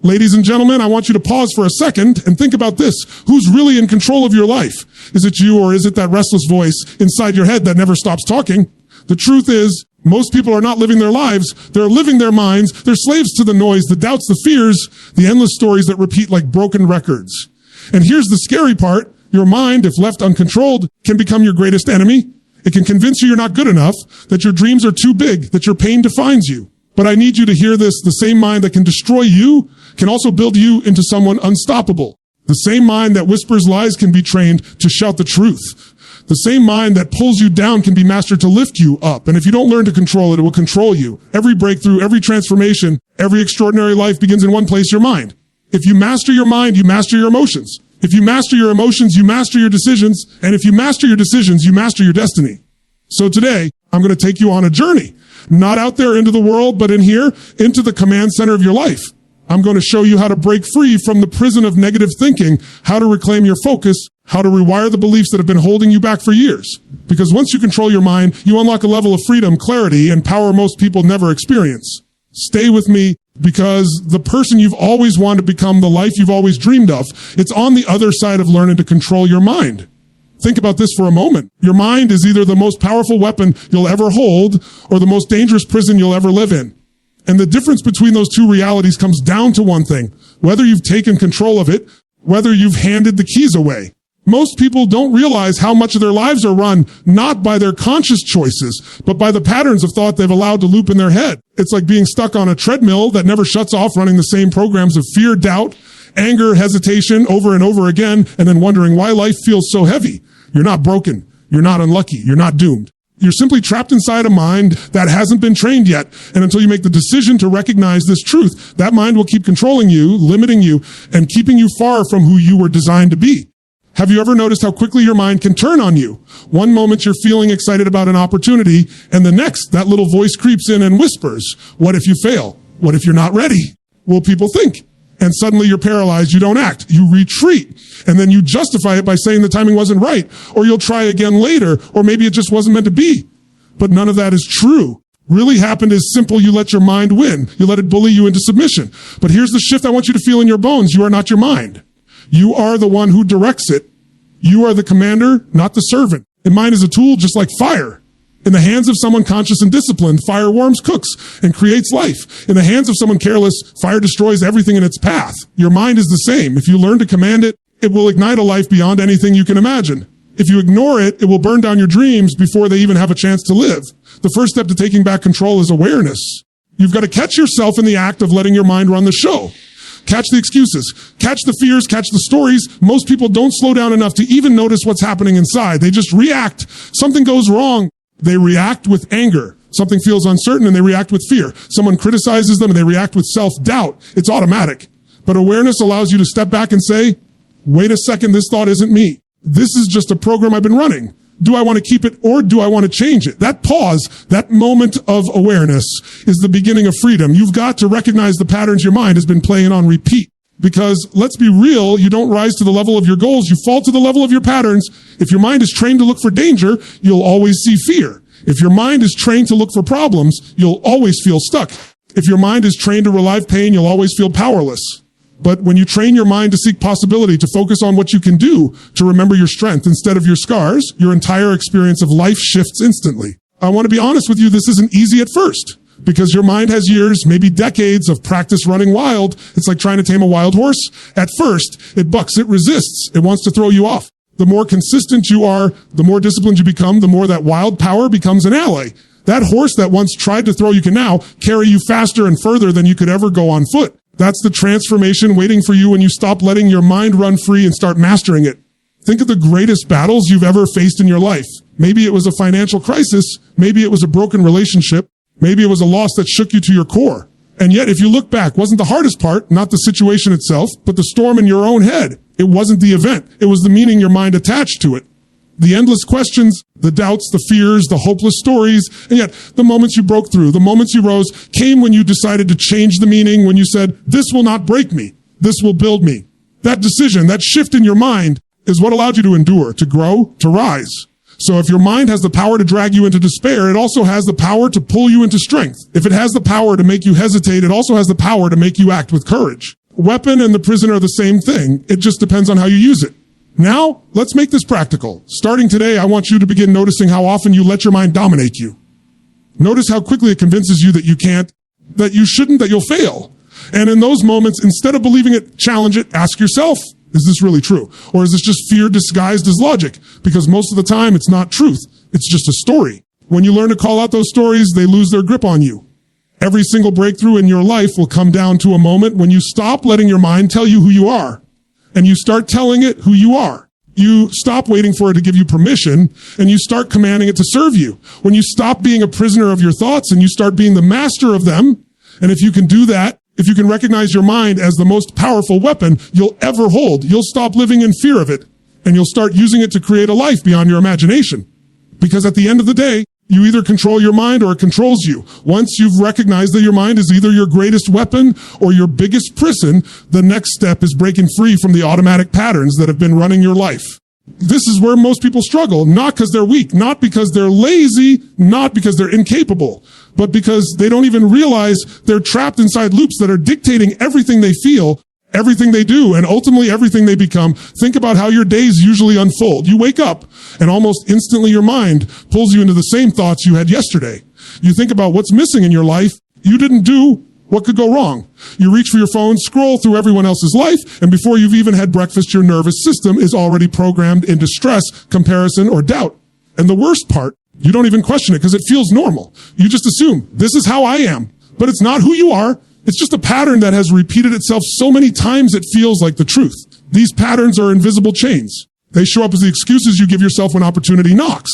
Ladies and gentlemen, I want you to pause for a second and think about this. Who's really in control of your life? Is it you, or is it that restless voice inside your head that never stops talking? The truth is, most people are not living their lives. They're living their minds. They're slaves to the noise, the doubts, the fears, the endless stories that repeat like broken records. And here's the scary part. Your mind, if left uncontrolled, can become your greatest enemy. It can convince you you're not good enough, that your dreams are too big, that your pain defines you. But I need you to hear this. The same mind that can destroy you can also build you into someone unstoppable. The same mind that whispers lies can be trained to shout the truth. The same mind that pulls you down can be mastered to lift you up. And if you don't learn to control it, it will control you. Every breakthrough, every transformation, every extraordinary life begins in one place, your mind. If you master your mind, you master your emotions. If you master your emotions, you master your decisions. And if you master your decisions, you master your destiny. So today, I'm going to take you on a journey. Not out there into the world, but in here, into the command center of your life. I'm going to show you how to break free from the prison of negative thinking, how to reclaim your focus, how to rewire the beliefs that have been holding you back for years. Because once you control your mind, you unlock a level of freedom, clarity, and power most people never experience. Stay with me, because the person you've always wanted to become, the life you've always dreamed of, it's on the other side of learning to control your mind. Think about this for a moment. Your mind is either the most powerful weapon you'll ever hold or the most dangerous prison you'll ever live in. And the difference between those two realities comes down to one thing: whether you've taken control of it, whether you've handed the keys away. Most people don't realize how much of their lives are run not by their conscious choices, but by the patterns of thought they've allowed to loop in their head. It's like being stuck on a treadmill that never shuts off, running the same programs of fear, doubt, anger, hesitation over and over again, and then wondering why life feels so heavy. You're not broken. You're not unlucky. You're not doomed. You're simply trapped inside a mind that hasn't been trained yet. And until you make the decision to recognize this truth, that mind will keep controlling you, limiting you, and keeping you far from who you were designed to be. Have you ever noticed how quickly your mind can turn on you? One moment you're feeling excited about an opportunity, and the next, that little voice creeps in and whispers, what if you fail? What if you're not ready? Will people think? And suddenly you're paralyzed, you don't act, you retreat. And then you justify it by saying the timing wasn't right, or you'll try again later, or maybe it just wasn't meant to be. But none of that is true. Really happened is simple: you let your mind win. You let it bully you into submission. But here's the shift I want you to feel in your bones. You are not your mind. You are the one who directs it. You are the commander, not the servant. And mind is a tool just like fire. In the hands of someone conscious and disciplined, fire warms, cooks, and creates life. In the hands of someone careless, fire destroys everything in its path. Your mind is the same. If you learn to command it, it will ignite a life beyond anything you can imagine. If you ignore it, it will burn down your dreams before they even have a chance to live. The first step to taking back control is awareness. You've got to catch yourself in the act of letting your mind run the show. Catch the excuses, catch the fears, catch the stories. Most people don't slow down enough to even notice what's happening inside. They just react. Something goes wrong. They react with anger. Something feels uncertain and they react with fear. Someone criticizes them and they react with self-doubt. It's automatic. But awareness allows you to step back and say, wait a second, this thought isn't me. This is just a program I've been running. Do I want to keep it or do I want to change it? That pause, that moment of awareness is the beginning of freedom. You've got to recognize the patterns your mind has been playing on repeat. Because let's be real, you don't rise to the level of your goals, you fall to the level of your patterns. If your mind is trained to look for danger, you'll always see fear. If your mind is trained to look for problems, you'll always feel stuck. If your mind is trained to relieve pain, you'll always feel powerless. But when you train your mind to seek possibility, to focus on what you can do, to remember your strength instead of your scars, your entire experience of life shifts instantly. I want to be honest with you, this isn't easy at first. Because your mind has years, maybe decades of practice running wild. It's like trying to tame a wild horse. At first, it bucks, it resists, it wants to throw you off. The more consistent you are, the more disciplined you become, the more that wild power becomes an ally. That horse that once tried to throw you can now carry you faster and further than you could ever go on foot. That's the transformation waiting for you when you stop letting your mind run free and start mastering it. Think of the greatest battles you've ever faced in your life. Maybe it was a financial crisis. Maybe it was a broken relationship. Maybe it was a loss that shook you to your core. And yet, if you look back, wasn't the hardest part not the situation itself, but the storm in your own head. It wasn't the event. It was the meaning your mind attached to it. The endless questions, the doubts, the fears, the hopeless stories, and yet the moments you broke through, the moments you rose, came when you decided to change the meaning, when you said, this will not break me, this will build me. That decision, that shift in your mind is what allowed you to endure, to grow, to rise. So if your mind has the power to drag you into despair, it also has the power to pull you into strength. If it has the power to make you hesitate, it also has the power to make you act with courage. weapon and the prison are the same thing. It just depends on how you use it. Now, let's make this practical. Starting today, I want you to begin noticing how often you let your mind dominate you. Notice how quickly it convinces you that you can't, that you shouldn't, that you'll fail. And in those moments, instead of believing it, challenge it, ask yourself, is this really true? Or is this just fear disguised as logic? Because most of the time, it's not truth. It's just a story. When you learn to call out those stories, they lose their grip on you. Every single breakthrough in your life will come down to a moment when you stop letting your mind tell you who you are, and you start telling it who you are. You stop waiting for it to give you permission, and you start commanding it to serve you. When you stop being a prisoner of your thoughts and you start being the master of them, and if you can do that, if you can recognize your mind as the most powerful weapon you'll ever hold, you'll stop living in fear of it, and you'll start using it to create a life beyond your imagination. Because at the end of the day, you either control your mind or it controls you. Once you've recognized that your mind is either your greatest weapon or your biggest prison, the next step is breaking free from the automatic patterns that have been running your life. This is where most people struggle, not because they're weak, not because they're lazy, not because they're incapable, but because they don't even realize they're trapped inside loops that are dictating everything they feel, everything they do, and ultimately everything they become. Think about how your days usually unfold. You wake up, and almost instantly your mind pulls you into the same thoughts you had yesterday. You think about what's missing in your life. You didn't do what could go wrong. You reach for your phone, scroll through everyone else's life, and before you've even had breakfast, your nervous system is already programmed into stress, comparison, or doubt. And the worst part, you don't even question it because it feels normal. You just assume, this is how I am. But it's not who you are. It's just a pattern that has repeated itself so many times it feels like the truth. These patterns are invisible chains. They show up as the excuses you give yourself when opportunity knocks.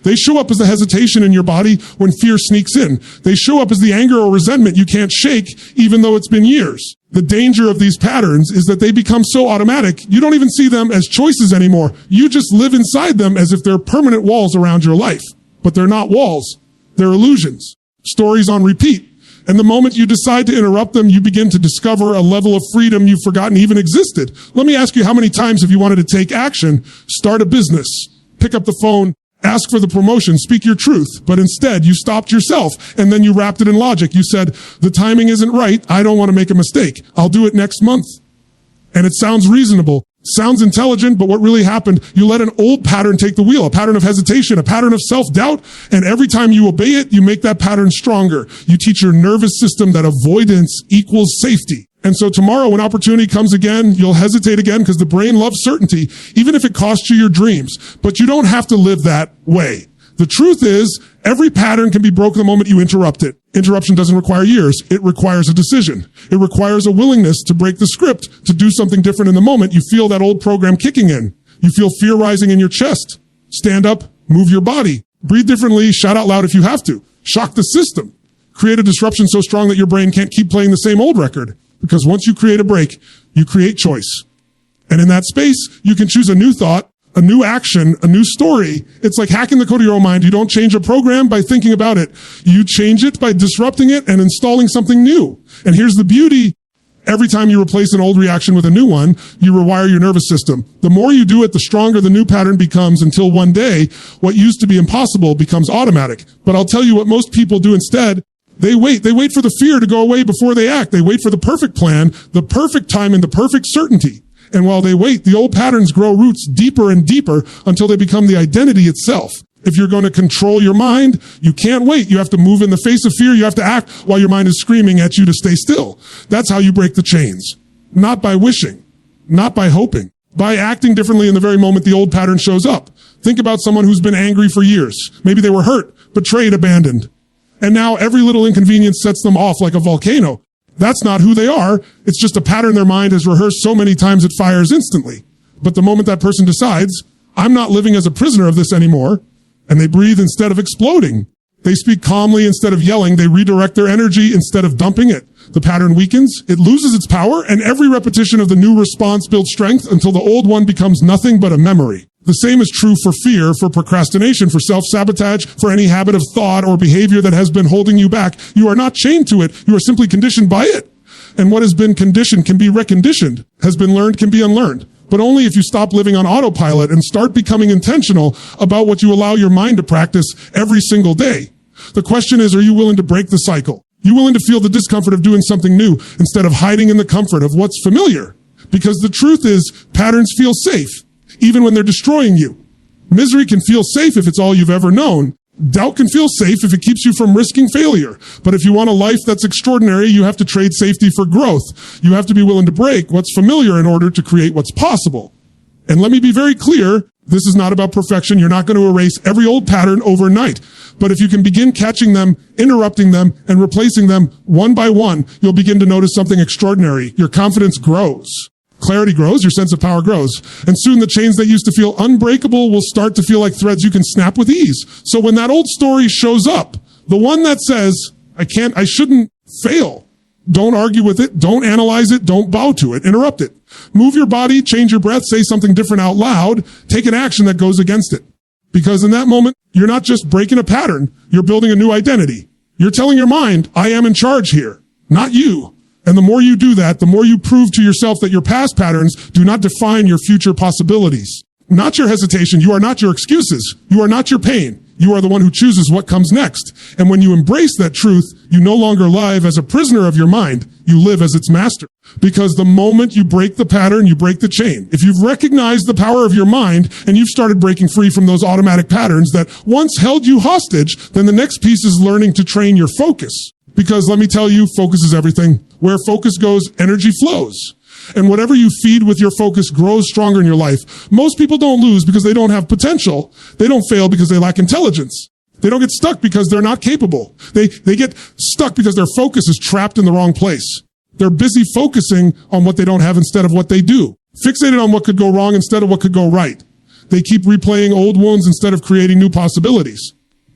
They show up as the hesitation in your body when fear sneaks in. They show up as the anger or resentment you can't shake even though it's been years. The danger of these patterns is that they become so automatic, you don't even see them as choices anymore. You just live inside them as if they're permanent walls around your life. But they're not walls. They're illusions. Stories on repeat. And the moment you decide to interrupt them, you begin to discover a level of freedom you've forgotten even existed. Let me ask you, how many times have you wanted to take action, start a business, pick up the phone, ask for the promotion, speak your truth, but instead you stopped yourself and then you wrapped it in logic. You said, the timing isn't right. I don't want to make a mistake. I'll do it next month. And it sounds reasonable. Sounds intelligent, but what really happened, you let an old pattern take the wheel, a pattern of hesitation, a pattern of self-doubt, and every time you obey it, you make that pattern stronger. You teach your nervous system that avoidance equals safety. And so tomorrow when opportunity comes again, you'll hesitate again because the brain loves certainty, even if it costs you your dreams. But you don't have to live that way. The truth is, every pattern can be broken the moment you interrupt it. Interruption doesn't require years. It requires a decision. It requires a willingness to break the script, to do something different in the moment. You feel that old program kicking in. You feel fear rising in your chest. Stand up, move your body, breathe differently, shout out loud if you have to. Shock the system. Create a disruption so strong that your brain can't keep playing the same old record. Because once you create a break, you create choice. And in that space, you can choose a new thought, a new action, a new story. It's like hacking the code of your own mind. You don't change a program by thinking about it. You change it by disrupting it and installing something new. And here's the beauty. Every time you replace an old reaction with a new one, you rewire your nervous system. The more you do it, the stronger the new pattern becomes until one day, what used to be impossible becomes automatic. But I'll tell you what most people do instead. They wait for the fear to go away before they act. They wait for the perfect plan, the perfect time, and the perfect certainty. And while they wait, the old patterns grow roots deeper and deeper until they become the identity itself. If you're going to control your mind, you can't wait. You have to move in the face of fear. You have to act while your mind is screaming at you to stay still. That's how you break the chains. Not by wishing, not by hoping, by acting differently in the very moment the old pattern shows up. Think about someone who's been angry for years. Maybe they were hurt, betrayed, abandoned. And now every little inconvenience sets them off like a volcano. That's not who they are. It's just a pattern their mind has rehearsed so many times it fires instantly. But the moment that person decides, I'm not living as a prisoner of this anymore, and they breathe instead of exploding. They speak calmly instead of yelling. They redirect their energy instead of dumping it. The pattern weakens, it loses its power, and every repetition of the new response builds strength until the old one becomes nothing but a memory. The same is true for fear, for procrastination, for self-sabotage, for any habit of thought or behavior that has been holding you back. You are not chained to it. You are simply conditioned by it. And what has been conditioned can be reconditioned, has been learned can be unlearned. But only if you stop living on autopilot and start becoming intentional about what you allow your mind to practice every single day. The question is, are you willing to break the cycle? You willing to feel the discomfort of doing something new instead of hiding in the comfort of what's familiar? Because the truth is, patterns feel safe, even when they're destroying you. Misery can feel safe if it's all you've ever known. Doubt can feel safe if it keeps you from risking failure. But if you want a life that's extraordinary, you have to trade safety for growth. You have to be willing to break what's familiar in order to create what's possible. And let me be very clear, this is not about perfection. You're not going to erase every old pattern overnight. But if you can begin catching them, interrupting them, and replacing them one by one, you'll begin to notice something extraordinary. Your confidence grows. Clarity grows, your sense of power grows. And soon the chains that used to feel unbreakable will start to feel like threads you can snap with ease. So when that old story shows up, the one that says, I shouldn't fail, don't argue with it, don't analyze it, don't bow to it, interrupt it. Move your body, change your breath, say something different out loud, take an action that goes against it. Because in that moment, you're not just breaking a pattern, you're building a new identity. You're telling your mind, I am in charge here, not you. And the more you do that, the more you prove to yourself that your past patterns do not define your future possibilities. Not your hesitation. You are not your excuses. You are not your pain. You are the one who chooses what comes next. And when you embrace that truth, you no longer live as a prisoner of your mind. You live as its master. Because the moment you break the pattern, you break the chain. If you've recognized the power of your mind and you've started breaking free from those automatic patterns that once held you hostage, then the next piece is learning to train your focus. Because let me tell you, focus is everything. Where focus goes, energy flows. And whatever you feed with your focus grows stronger in your life. Most people don't lose because they don't have potential. They don't fail because they lack intelligence. They don't get stuck because they're not capable. They get stuck because their focus is trapped in the wrong place. They're busy focusing on what they don't have instead of what they do. Fixated on what could go wrong instead of what could go right. They keep replaying old wounds instead of creating new possibilities.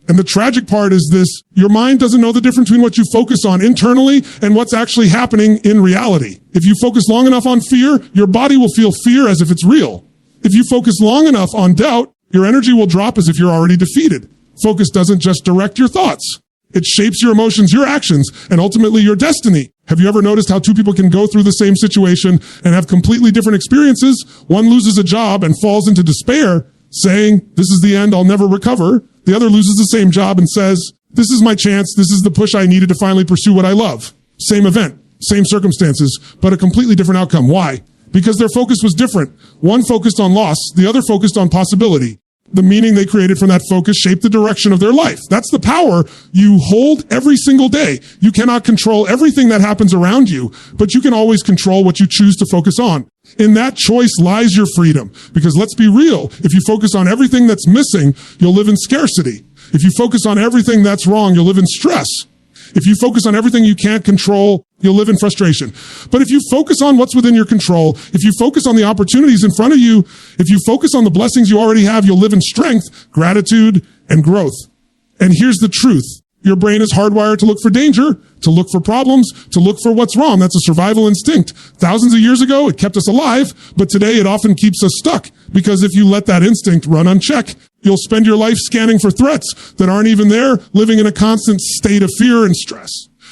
And the tragic part is this, your mind doesn't know the difference between what you focus on internally and what's actually happening in reality. If you focus long enough on fear, your body will feel fear as if it's real. If you focus long enough on doubt, your energy will drop as if you're already defeated. Focus doesn't just direct your thoughts. It shapes your emotions, your actions, and ultimately your destiny. Have you ever noticed how two people can go through the same situation and have completely different experiences? One loses a job and falls into despair, saying, this is the end, I'll never recover. The other loses the same job and says, this is my chance, this is the push I needed to finally pursue what I love. Same event, same circumstances, but a completely different outcome. Why? Because their focus was different. One focused on loss, the other focused on possibility. The meaning they created from that focus shaped the direction of their life. That's the power you hold every single day. You cannot control everything that happens around you, but you can always control what you choose to focus on. In that choice lies your freedom. Because let's be real, if you focus on everything that's missing, you'll live in scarcity. If you focus on everything that's wrong, you'll live in stress. If you focus on everything you can't control, you'll live in frustration. But if you focus on what's within your control, if you focus on the opportunities in front of you, if you focus on the blessings you already have, you'll live in strength, gratitude, and growth. And here's the truth. Your brain is hardwired to look for danger, to look for problems, to look for what's wrong. That's a survival instinct. Thousands of years ago, it kept us alive, but today it often keeps us stuck. Because if you let that instinct run unchecked, you'll spend your life scanning for threats that aren't even there, living in a constant state of fear and stress.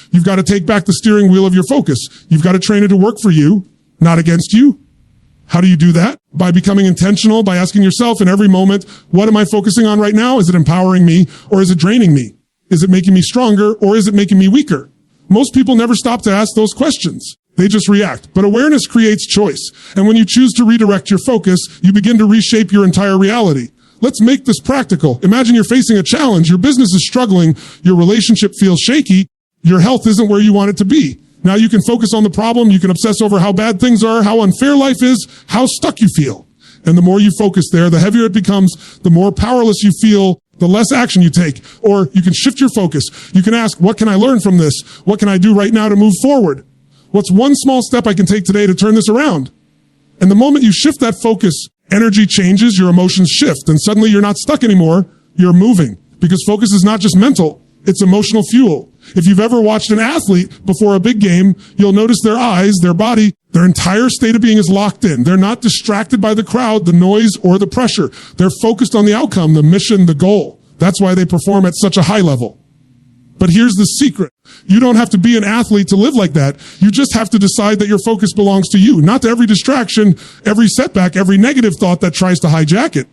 You've got to take back the steering wheel of your focus. You've got to train it to work for you, not against you. How do you do that? By becoming intentional, by asking yourself in every moment, what am I focusing on right now? Is it empowering me or is it draining me? Is it making me stronger or is it making me weaker? Most people never stop to ask those questions. They just react. But awareness creates choice. And when you choose to redirect your focus, you begin to reshape your entire reality. Let's make this practical. Imagine you're facing a challenge. Your business is struggling. Your relationship feels shaky. Your health isn't where you want it to be. Now you can focus on the problem. You can obsess over how bad things are, how unfair life is, how stuck you feel. And the more you focus there, the heavier it becomes, the more powerless you feel, the less action you take. Or you can shift your focus. You can ask, what can I learn from this? What can I do right now to move forward? What's one small step I can take today to turn this around? And the moment you shift that focus, energy changes, your emotions shift, and suddenly you're not stuck anymore, you're moving. Because focus is not just mental, it's emotional fuel. If you've ever watched an athlete before a big game, you'll notice their eyes, their body, their entire state of being is locked in. They're not distracted by the crowd, the noise, or the pressure. They're focused on the outcome, the mission, the goal. That's why they perform at such a high level. But here's the secret. You don't have to be an athlete to live like that. You just have to decide that your focus belongs to you, not to every distraction, every setback, every negative thought that tries to hijack it.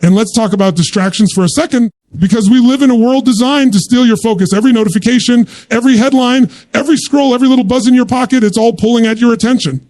And let's talk about distractions for a second, because we live in a world designed to steal your focus. Every notification, every headline, every scroll, every little buzz in your pocket, it's all pulling at your attention.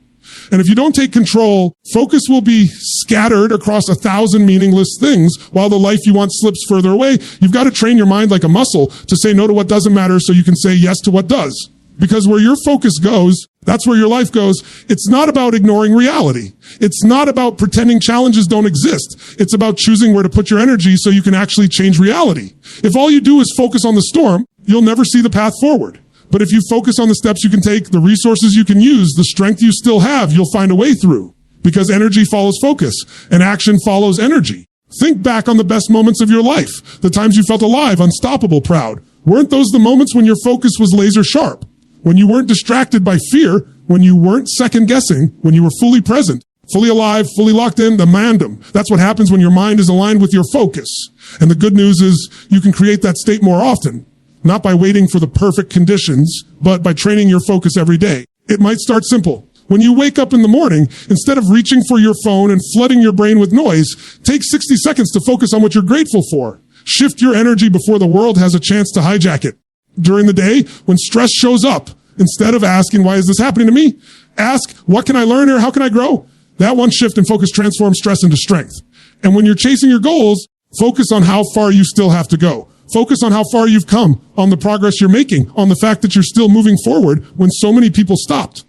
And if you don't take control, focus will be scattered across 1,000 meaningless things while the life you want slips further away. You've got to train your mind like a muscle to say no to what doesn't matter so you can say yes to what does. Because where your focus goes, that's where your life goes. It's not about ignoring reality. It's not about pretending challenges don't exist. It's about choosing where to put your energy so you can actually change reality. If all you do is focus on the storm, you'll never see the path forward. But if you focus on the steps you can take, the resources you can use, the strength you still have, you'll find a way through. Because energy follows focus, and action follows energy. Think back on the best moments of your life, the times you felt alive, unstoppable, proud. Weren't those the moments when your focus was laser sharp? When you weren't distracted by fear, when you weren't second guessing, when you were fully present, fully alive, fully locked in, the mandem. That's what happens when your mind is aligned with your focus. And the good news is you can create that state more often. Not by waiting for the perfect conditions, but by training your focus every day. It might start simple. When you wake up in the morning, instead of reaching for your phone and flooding your brain with noise, take 60 seconds to focus on what you're grateful for. Shift your energy before the world has a chance to hijack it. During the day, when stress shows up, instead of asking, why is this happening to me? Ask, what can I learn or how can I grow? That one shift in focus transforms stress into strength. And when you're chasing your goals, focus on how far you still have to go. Focus on how far you've come, on the progress you're making, on the fact that you're still moving forward when so many people stopped.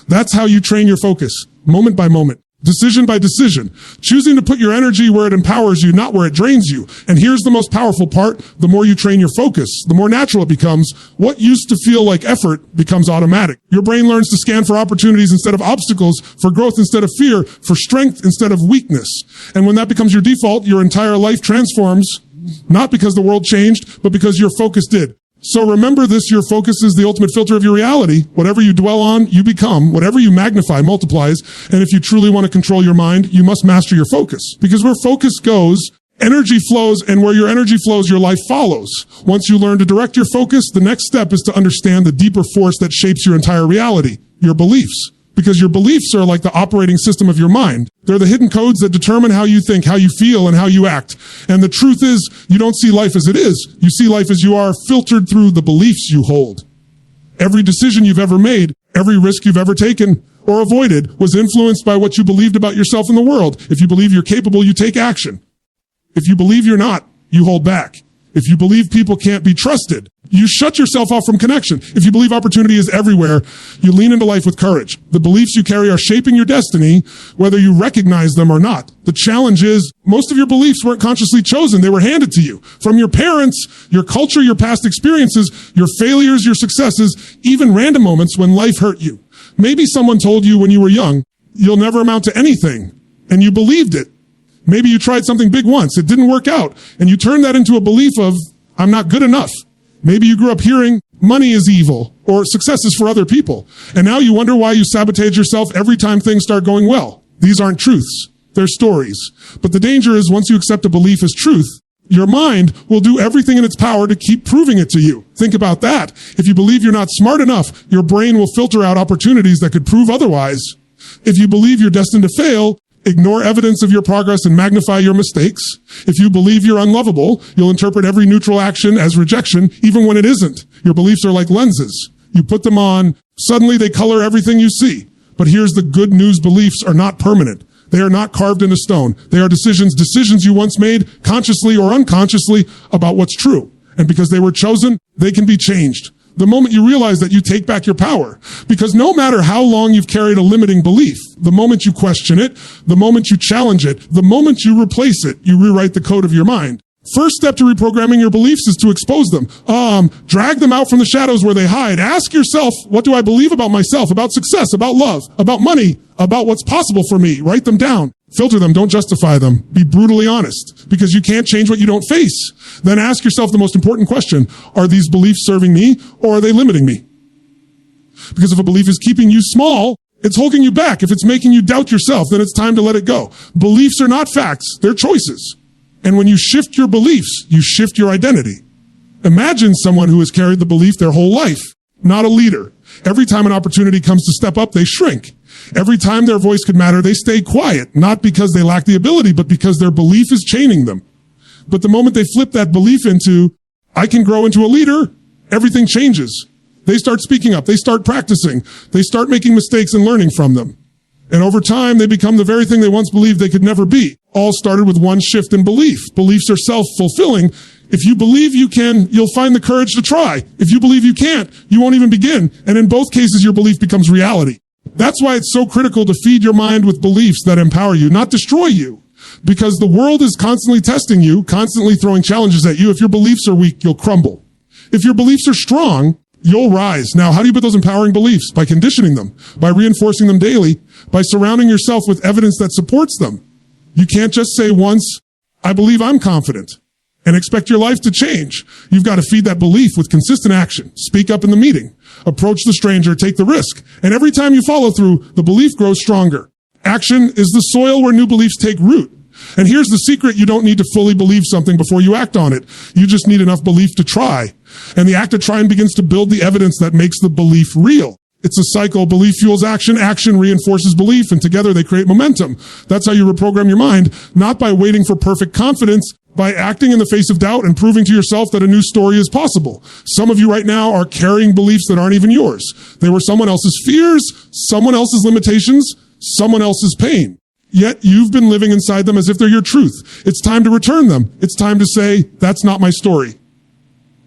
That's how you train your focus, moment by moment, decision by decision, choosing to put your energy where it empowers you, not where it drains you. And here's the most powerful part. The more you train your focus, the more natural it becomes. What used to feel like effort becomes automatic. Your brain learns to scan for opportunities instead of obstacles, for growth instead of fear, for strength instead of weakness. And when that becomes your default, your entire life transforms. Not because the world changed, but because your focus did. So remember this, your focus is the ultimate filter of your reality. Whatever you dwell on, you become. Whatever you magnify, multiplies. And if you truly want to control your mind, you must master your focus. Because where focus goes, energy flows, and where your energy flows, your life follows. Once you learn to direct your focus, the next step is to understand the deeper force that shapes your entire reality, your beliefs. Because your beliefs are like the operating system of your mind. They're the hidden codes that determine how you think, how you feel, and how you act. And the truth is, you don't see life as it is. You see life as you are, filtered through the beliefs you hold. Every decision you've ever made, every risk you've ever taken or avoided was influenced by what you believed about yourself and the world. If you believe you're capable, you take action. If you believe you're not, you hold back. If you believe people can't be trusted, you shut yourself off from connection. If you believe opportunity is everywhere, you lean into life with courage. The beliefs you carry are shaping your destiny, whether you recognize them or not. The challenge is, most of your beliefs weren't consciously chosen. They were handed to you. From your parents, your culture, your past experiences, your failures, your successes, even random moments when life hurt you. Maybe someone told you when you were young, you'll never amount to anything, and you believed it. Maybe you tried something big once, it didn't work out, and you turned that into a belief of, I'm not good enough. Maybe you grew up hearing, money is evil, or success is for other people, and now you wonder why you sabotage yourself every time things start going well. These aren't truths, they're stories. But the danger is, once you accept a belief as truth, your mind will do everything in its power to keep proving it to you. Think about that. If you believe you're not smart enough, your brain will filter out opportunities that could prove otherwise. If you believe you're destined to fail, ignore evidence of your progress and magnify your mistakes. If you believe you're unlovable, you'll interpret every neutral action as rejection, even when it isn't. Your beliefs are like lenses. You put them on, suddenly they color everything you see. But here's the good news, beliefs are not permanent. They are not carved into stone. They are decisions you once made, consciously or unconsciously, about what's true. And because they were chosen, they can be changed. The moment you realize that, you take back your power. Because no matter how long you've carried a limiting belief, the moment you question it, the moment you challenge it, the moment you replace it, you rewrite the code of your mind. First step to reprogramming your beliefs is to expose them. Drag them out from the shadows where they hide. Ask yourself, what do I believe about myself, about success, about love, about money, about what's possible for me? Write them down. Filter them, don't justify them. Be brutally honest, because you can't change what you don't face. Then ask yourself the most important question. Are these beliefs serving me, or are they limiting me? Because if a belief is keeping you small, it's holding you back. If it's making you doubt yourself, then it's time to let it go. Beliefs are not facts, they're choices. And when you shift your beliefs, you shift your identity. Imagine someone who has carried the belief their whole life, not a leader. Every time an opportunity comes to step up, they shrink. Every time their voice could matter, they stay quiet, not because they lack the ability, but because their belief is chaining them. But the moment they flip that belief into, I can grow into a leader, everything changes. They start speaking up. They start practicing. They start making mistakes and learning from them. And over time, they become the very thing they once believed they could never be. All started with one shift in belief. Beliefs are self-fulfilling. If you believe you can, you'll find the courage to try. If you believe you can't, you won't even begin. And in both cases, your belief becomes reality. That's why it's so critical to feed your mind with beliefs that empower you, not destroy you. Because the world is constantly testing you, constantly throwing challenges at you. If your beliefs are weak, you'll crumble. If your beliefs are strong, you'll rise. Now, how do you put those empowering beliefs? By conditioning them, by reinforcing them daily, by surrounding yourself with evidence that supports them. You can't just say once, I believe I'm confident, and expect your life to change. You've got to feed that belief with consistent action. Speak up in the meeting. Approach the stranger. Take the risk. And every time you follow through, the belief grows stronger. Action is the soil where new beliefs take root. And here's the secret. You don't need to fully believe something before you act on it. You just need enough belief to try. And the act of trying begins to build the evidence that makes the belief real. It's a cycle. Belief fuels action. Action reinforces belief. And together they create momentum. That's how you reprogram your mind, not by waiting for perfect confidence, by acting in the face of doubt and proving to yourself that a new story is possible. Some of you right now are carrying beliefs that aren't even yours. They were someone else's fears, someone else's limitations, someone else's pain. Yet you've been living inside them as if they're your truth. It's time to return them. It's time to say, that's not my story.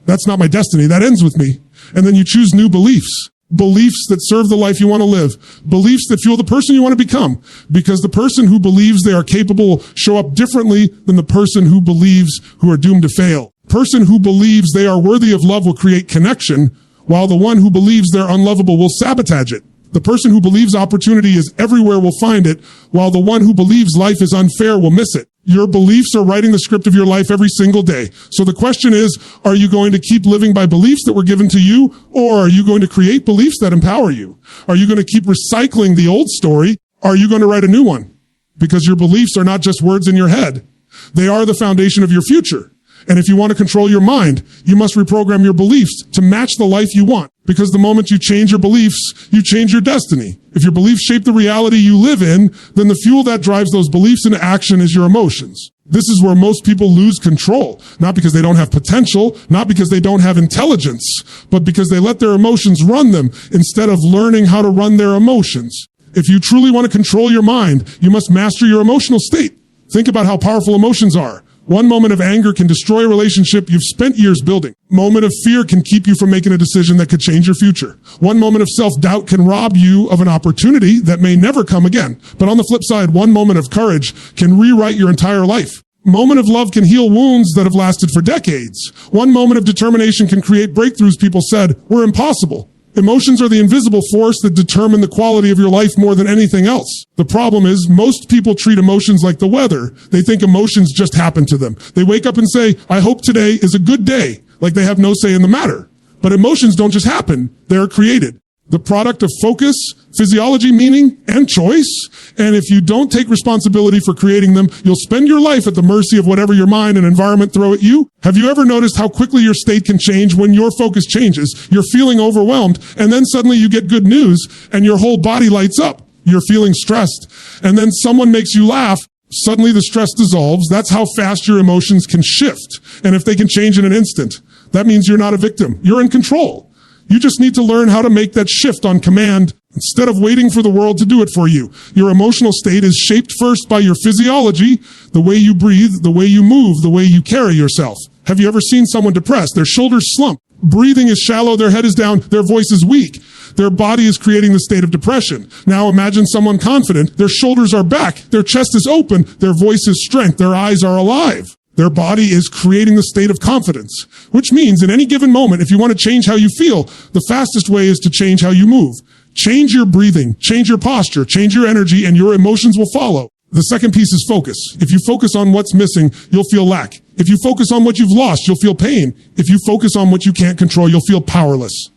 That's not my destiny. That ends with me. And then you choose new beliefs. Beliefs that serve the life you want to live. Beliefs that fuel the person you want to become. Because the person who believes they are capable show up differently than the person who believes who are doomed to fail. Person who believes they are worthy of love will create connection, while the one who believes they're unlovable will sabotage it. The person who believes opportunity is everywhere will find it, while the one who believes life is unfair will miss it. Your beliefs are writing the script of your life every single day. So the question is, are you going to keep living by beliefs that were given to you, or are you going to create beliefs that empower you? Are you going to keep recycling the old story? Or are you going to write a new one? Because your beliefs are not just words in your head. They are the foundation of your future. And if you want to control your mind, you must reprogram your beliefs to match the life you want. Because the moment you change your beliefs, you change your destiny. If your beliefs shape the reality you live in, then the fuel that drives those beliefs into action is your emotions. This is where most people lose control. Not because they don't have potential, not because they don't have intelligence, but because they let their emotions run them instead of learning how to run their emotions. If you truly want to control your mind, you must master your emotional state. Think about how powerful emotions are. One moment of anger can destroy a relationship you've spent years building. Moment of fear can keep you from making a decision that could change your future. One moment of self-doubt can rob you of an opportunity that may never come again. But on the flip side, one moment of courage can rewrite your entire life. Moment of love can heal wounds that have lasted for decades. One moment of determination can create breakthroughs people said were impossible. Emotions are the invisible force that determine the quality of your life more than anything else. The problem is most people treat emotions like the weather. They think emotions just happen to them. They wake up and say, I hope today is a good day, like they have no say in the matter. But emotions don't just happen. They're created. The product of focus, physiology, meaning, and choice. And if you don't take responsibility for creating them, you'll spend your life at the mercy of whatever your mind and environment throw at you. Have you ever noticed how quickly your state can change when your focus changes? You're feeling overwhelmed, and then suddenly you get good news, and your whole body lights up. You're feeling stressed, and then someone makes you laugh. Suddenly the stress dissolves. That's how fast your emotions can shift. And if they can change in an instant, that means you're not a victim. You're in control. You just need to learn how to make that shift on command instead of waiting for the world to do it for you. Your emotional state is shaped first by your physiology, the way you breathe, the way you move, the way you carry yourself. Have you ever seen someone depressed? Their shoulders slump. Breathing is shallow, their head is down, their voice is weak. Their body is creating the state of depression. Now imagine someone confident. Their shoulders are back, their chest is open, their voice is strength, their eyes are alive. Their body is creating the state of confidence, which means in any given moment, if you want to change how you feel, the fastest way is to change how you move. Change your breathing, change your posture, change your energy, and your emotions will follow. The second piece is focus. If you focus on what's missing, you'll feel lack. If you focus on what you've lost, you'll feel pain. If you focus on what you can't control, you'll feel powerless.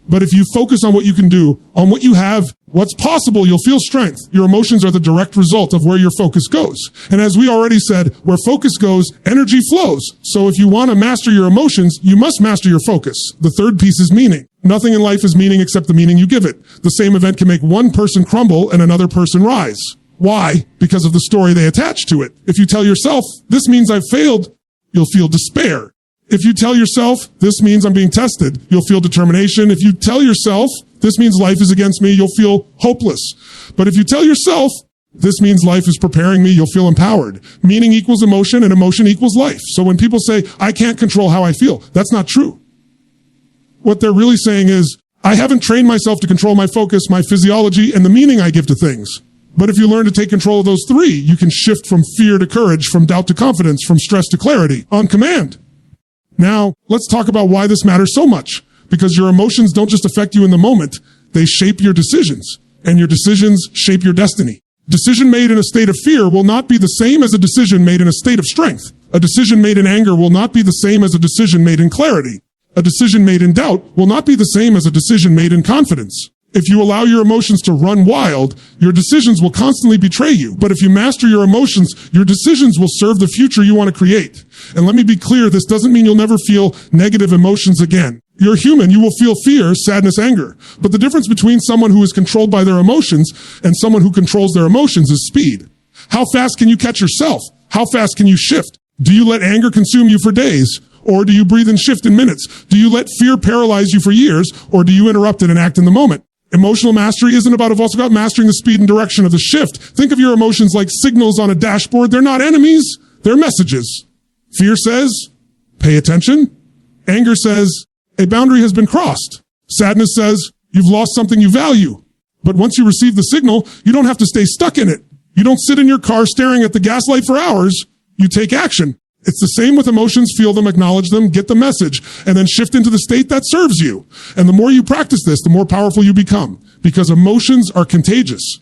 But if you focus on what you can do, on what you have, what's possible, you'll feel strength. Your emotions are the direct result of where your focus goes. And as we already said, where focus goes, energy flows. So if you want to master your emotions, you must master your focus. The third piece is meaning. Nothing in life is meaning except the meaning you give it. The same event can make one person crumble and another person rise. Why? Because of the story they attach to it. If you tell yourself, this means I've failed, you'll feel despair. If you tell yourself, this means I'm being tested, you'll feel determination. If you tell yourself, this means life is against me, you'll feel hopeless. But if you tell yourself, this means life is preparing me, you'll feel empowered. Meaning equals emotion, and emotion equals life. So when people say, I can't control how I feel, that's not true. What they're really saying is, I haven't trained myself to control my focus, my physiology, and the meaning I give to things. But if you learn to take control of those three, you can shift from fear to courage, from doubt to confidence, from stress to clarity, on command. Now, let's talk about why this matters so much. Because your emotions don't just affect you in the moment, they shape your decisions. And your decisions shape your destiny. Decision made in a state of fear will not be the same as a decision made in a state of strength. A decision made in anger will not be the same as a decision made in clarity. A decision made in doubt will not be the same as a decision made in confidence. If you allow your emotions to run wild, your decisions will constantly betray you. But if you master your emotions, your decisions will serve the future you want to create. And let me be clear, this doesn't mean you'll never feel negative emotions again. You're human. You will feel fear, sadness, anger. But the difference between someone who is controlled by their emotions and someone who controls their emotions is speed. How fast can you catch yourself? How fast can you shift? Do you let anger consume you for days? Or do you breathe and shift in minutes? Do you let fear paralyze you for years? Or do you interrupt it and act in the moment? Emotional mastery isn't also about mastering the speed and direction of the shift. Think of your emotions like signals on a dashboard. They're not enemies. They're messages. Fear says, pay attention. Anger says, a boundary has been crossed. Sadness says, you've lost something you value. But once you receive the signal, you don't have to stay stuck in it. You don't sit in your car staring at the gas light for hours. You take action. It's the same with emotions. Feel them, acknowledge them, get the message, and then shift into the state that serves you. And the more you practice this, the more powerful you become, because emotions are contagious.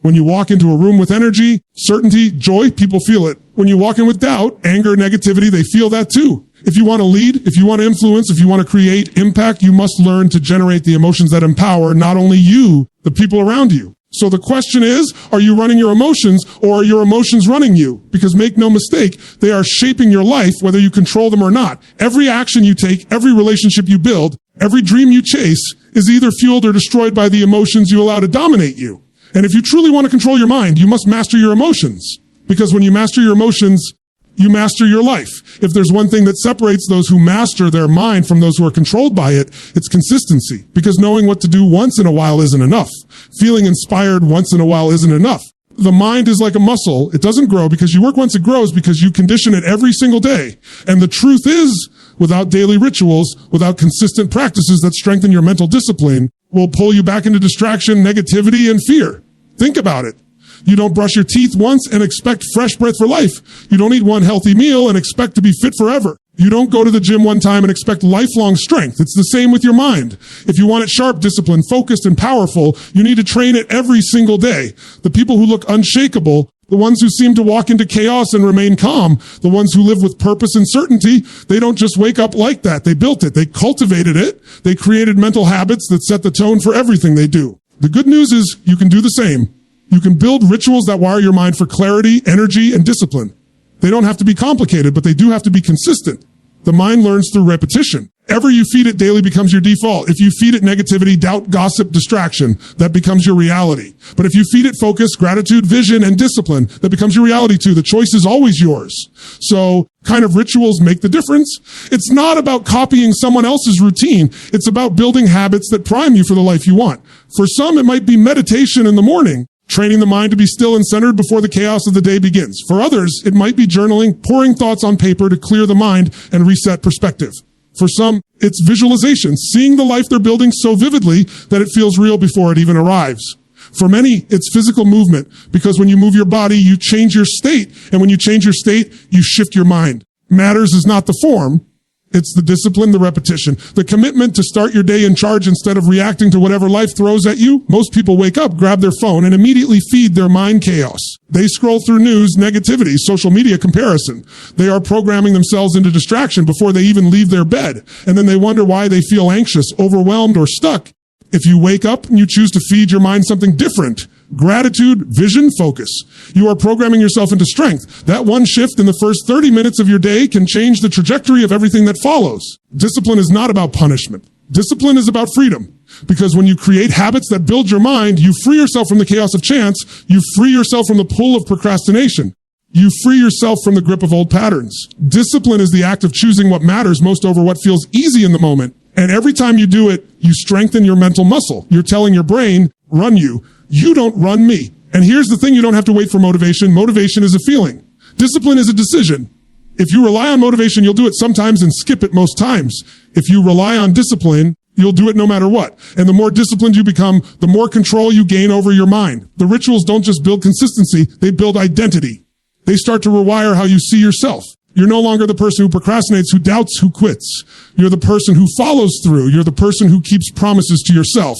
When you walk into a room with energy, certainty, joy, people feel it. When you walk in with doubt, anger, negativity, they feel that too. If you want to lead, if you want to influence, if you want to create impact, you must learn to generate the emotions that empower not only you, the people around you. So the question is, are you running your emotions, or are your emotions running you? Because make no mistake, they are shaping your life whether you control them or not. Every action you take, every relationship you build, every dream you chase is either fueled or destroyed by the emotions you allow to dominate you. And if you truly want to control your mind, you must master your emotions. Because when you master your emotions, you master your life. If there's one thing that separates those who master their mind from those who are controlled by it, it's consistency. Because knowing what to do once in a while isn't enough. Feeling inspired once in a while isn't enough. The mind is like a muscle. It doesn't grow because you work once it grows, because you condition it every single day. And the truth is, without daily rituals, without consistent practices that strengthen your mental discipline, will pull you back into distraction, negativity, and fear. Think about it. You don't brush your teeth once and expect fresh breath for life. You don't eat one healthy meal and expect to be fit forever. You don't go to the gym one time and expect lifelong strength. It's the same with your mind. If you want it sharp, disciplined, focused, and powerful, you need to train it every single day. The people who look unshakable, the ones who seem to walk into chaos and remain calm, the ones who live with purpose and certainty, they don't just wake up like that. They built it. They cultivated it. They created mental habits that set the tone for everything they do. The good news is you can do the same. You can build rituals that wire your mind for clarity, energy, and discipline. They don't have to be complicated, but they do have to be consistent. The mind learns through repetition. Ever you feed it daily becomes your default. If you feed it negativity, doubt, gossip, distraction, that becomes your reality. But if you feed it focus, gratitude, vision, and discipline, that becomes your reality too. The choice is always yours. So kind of rituals make the difference. It's not about copying someone else's routine. It's about building habits that prime you for the life you want. For some, it might be meditation in the morning, training the mind to be still and centered before the chaos of the day begins. For others, it might be journaling, pouring thoughts on paper to clear the mind and reset perspective. For some, it's visualization, seeing the life they're building so vividly that it feels real before it even arrives. For many, it's physical movement, because when you move your body, you change your state. And when you change your state, you shift your mind. Matters is not the form. It's the discipline, the repetition, the commitment to start your day in charge instead of reacting to whatever life throws at you. Most people wake up, grab their phone, and immediately feed their mind chaos. They scroll through news, negativity, social media comparison. They are programming themselves into distraction before they even leave their bed. And then they wonder why they feel anxious, overwhelmed, or stuck. If you wake up and you choose to feed your mind something different, gratitude, vision, focus, you are programming yourself into strength. That one shift in the first 30 minutes of your day can change the trajectory of everything that follows. Discipline is not about punishment. Discipline is about freedom. Because when you create habits that build your mind, you free yourself from the chaos of chance. You free yourself from the pull of procrastination. You free yourself from the grip of old patterns. Discipline is the act of choosing what matters most over what feels easy in the moment. And every time you do it, you strengthen your mental muscle. You're telling your brain, run you. You don't run me. And here's the thing, you don't have to wait for motivation. Motivation is a feeling. Discipline is a decision. If you rely on motivation, you'll do it sometimes and skip it most times. If you rely on discipline, you'll do it no matter what. And the more disciplined you become, the more control you gain over your mind. The rituals don't just build consistency, they build identity. They start to rewire how you see yourself. You're no longer the person who procrastinates, who doubts, who quits. You're the person who follows through. You're the person who keeps promises to yourself.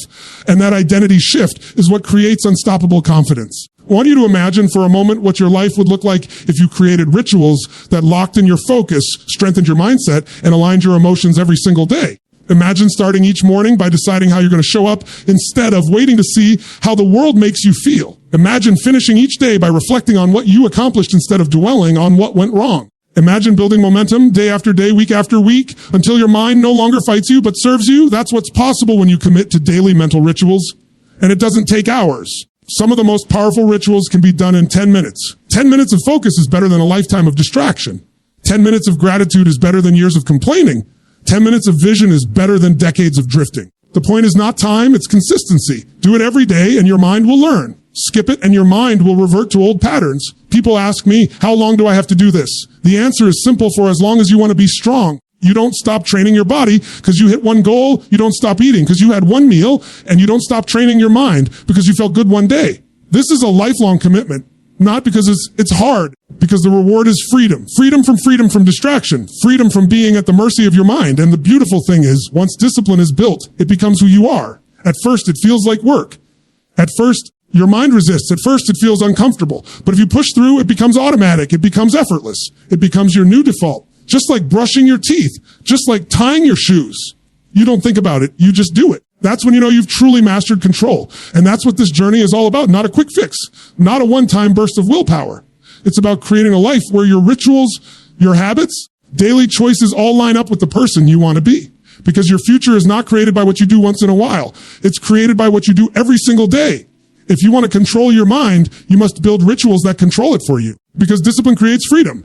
And that identity shift is what creates unstoppable confidence. I want you to imagine for a moment what your life would look like if you created rituals that locked in your focus, strengthened your mindset, and aligned your emotions every single day. Imagine starting each morning by deciding how you're going to show up instead of waiting to see how the world makes you feel. Imagine finishing each day by reflecting on what you accomplished instead of dwelling on what went wrong. Imagine building momentum day after day, week after week, until your mind no longer fights you but serves you. That's what's possible when you commit to daily mental rituals. And it doesn't take hours. Some of the most powerful rituals can be done in 10 minutes. 10 minutes of focus is better than a lifetime of distraction. 10 minutes of gratitude is better than years of complaining. 10 minutes of vision is better than decades of drifting. The point is not time, it's consistency. Do it every day and your mind will learn. Skip it and your mind will revert to old patterns. People ask me, how long do I have to do this? The answer is simple: for as long as you want to be strong. You don't stop training your body because you hit one goal. You don't stop eating because you had one meal, and you don't stop training your mind because you felt good one day. This is a lifelong commitment, not because it's hard, because the reward is freedom. Freedom from distraction. Freedom from being at the mercy of your mind. And the beautiful thing is, once discipline is built, it becomes who you are. At first, it feels like work. At first, your mind resists. At first, it feels uncomfortable. But if you push through, it becomes automatic. It becomes effortless. It becomes your new default. Just like brushing your teeth. Just like tying your shoes. You don't think about it. You just do it. That's when you know you've truly mastered control. And that's what this journey is all about. Not a quick fix. Not a one-time burst of willpower. It's about creating a life where your rituals, your habits, daily choices all line up with the person you want to be. Because your future is not created by what you do once in a while. It's created by what you do every single day. If you want to control your mind, you must build rituals that control it for you. Because discipline creates freedom.